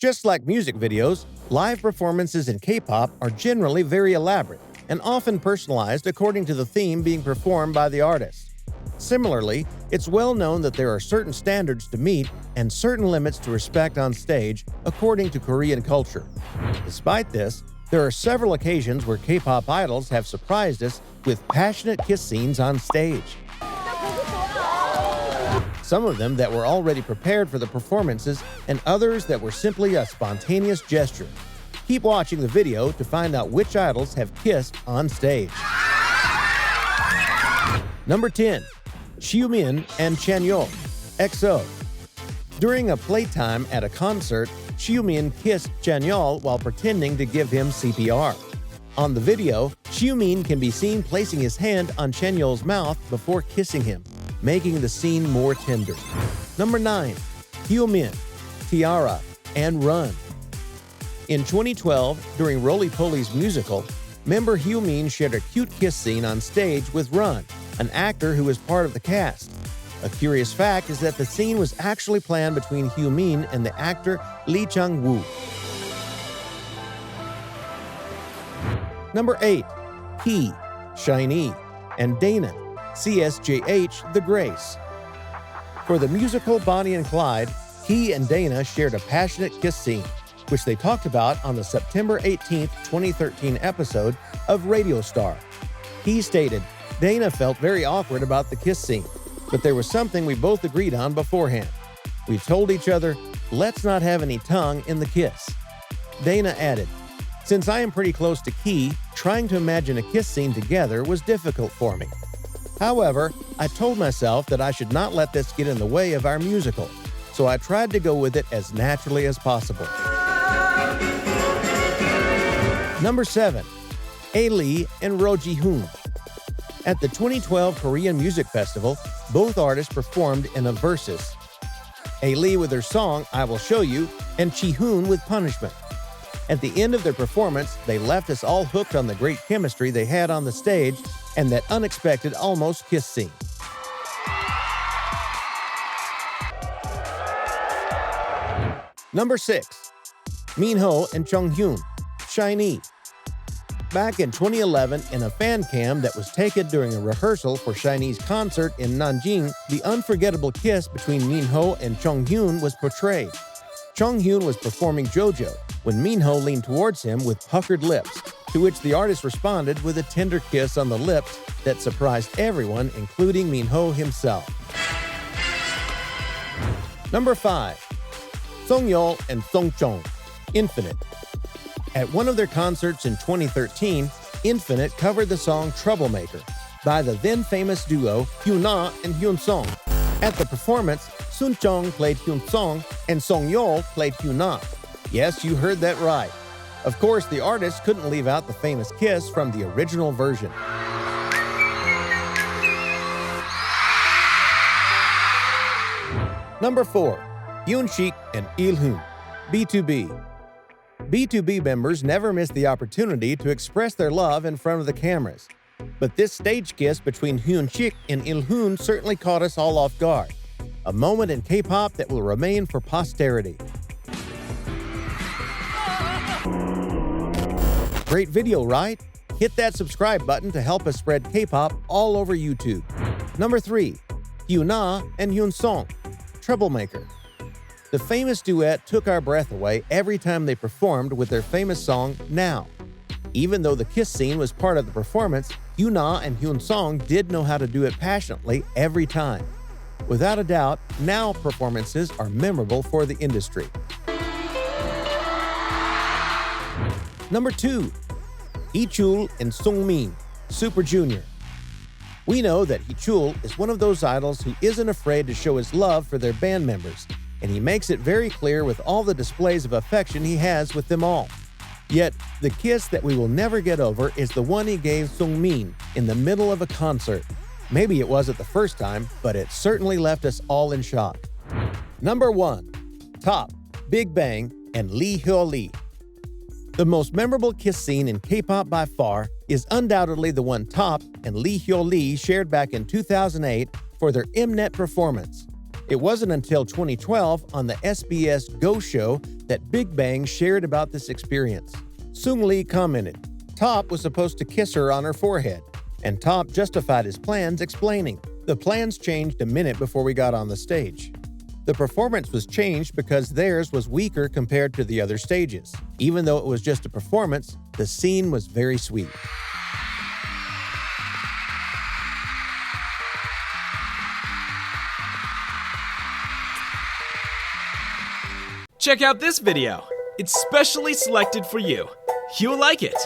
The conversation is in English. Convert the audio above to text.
Just like music videos, live performances in K-pop are generally very elaborate and often personalized according to the theme being performed by the artist. Similarly, it's well known that there are certain standards to meet and certain limits to respect on stage according to Korean culture. Despite this, there are several occasions where K-pop idols have surprised us with passionate kiss scenes on stage. Some of them that were already prepared for the performances and others that were simply a spontaneous gesture. Keep watching the video to find out which idols have kissed on stage. Number 10. Xiumin and Chanyeol, XO. During a playtime at a concert, Xiumin kissed Chanyeol while pretending to give him CPR. On the video, Xiumin can be seen placing his hand on Chanyeol's mouth before kissing him, making the scene more tender. Number 9. Hyomin, Tiara, and Run. In 2012, during Roly Poly's musical, member Hyomin shared a cute kiss scene on stage with Run, an actor who was part of the cast. A curious fact is that the scene was actually planned between Hyomin and the actor Lee Chang-woo. Number 8. Key, SHINee, and Dana, CSJH The Grace. For the musical Bonnie and Clyde, Key and Dana shared a passionate kiss scene, which they talked about on the September 18, 2013 episode of Radio Star. Key stated, Dana felt very awkward about the kiss scene, but there was something we both agreed on beforehand. We told each other, let's not have any tongue in the kiss. Dana added, since I am pretty close to Key, trying to imagine a kiss scene together was difficult for me. However, I told myself that I should not let this get in the way of our musical, so I tried to go with it as naturally as possible. Number 7. Ailee and Roh Ji Hoon. At the 2012 Korean Music Festival, both artists performed in a versus. Ailee with her song I Will Show You, and Ji Hoon with Punishment. At the end of their performance, they left us all hooked on the great chemistry they had on the stage and that unexpected almost kiss scene. Number 6. Minho and Jonghyun, SHINee. Back in 2011, in a fan cam that was taken during a rehearsal for SHINee's concert in Nanjing, the unforgettable kiss between Minho and Jonghyun was portrayed. Jonghyun was performing JoJo when Minho leaned towards him with puckered lips, to which the artist responded with a tender kiss on the lips that surprised everyone, including Minho himself. Number 5. Sungyeol and Sungjong, Infinite. At one of their concerts in 2013, Infinite covered the song Troublemaker by the then-famous duo Hyuna and Hyunseung. At the performance, Sungjong played Hyunseung and Sungyeol played Hyuna. Yes, you heard that right. Of course, the artist couldn't leave out the famous kiss from the original version. Number 4. Hyunsik Il, BTOB. BTOB members never miss the opportunity to express their love in front of the cameras. But this stage kiss between Hyunsik and Il certainly caught us all off guard. A moment in K-pop that will remain for posterity. Great video, right? Hit that subscribe button to help us spread K-pop all over YouTube. Number 3. Hyuna and Hyunseung, Troublemaker. The famous duet took our breath away every time they performed with their famous song, Now. Even though the kiss scene was part of the performance, Hyuna and Hyunseung did know how to do it passionately every time. Without a doubt, Now performances are memorable for the industry. Number 2. Heechul and Sungmin, Super Junior. We know that Heechul is one of those idols who isn't afraid to show his love for their band members, and he makes it very clear with all the displays of affection he has with them all. Yet, the kiss that we will never get over is the one he gave Sungmin in the middle of a concert. Maybe it wasn't the first time, but it certainly left us all in shock. Number 1. Top, Big Bang, and Lee Hyori. The most memorable kiss scene in K-pop by far is undoubtedly the one Top and Lee Hyori shared back in 2008 for their Mnet performance. It wasn't until 2012 on the SBS Go show that Big Bang shared about this experience. Sung Lee commented, "Top was supposed to kiss her on her forehead," and Top justified his plans, explaining, "The plans changed a minute before we got on the stage. The performance was changed because theirs was weaker compared to the other stages. Even though it was just a performance, the scene was very sweet." Check out this video. It's specially selected for you. You'll like it.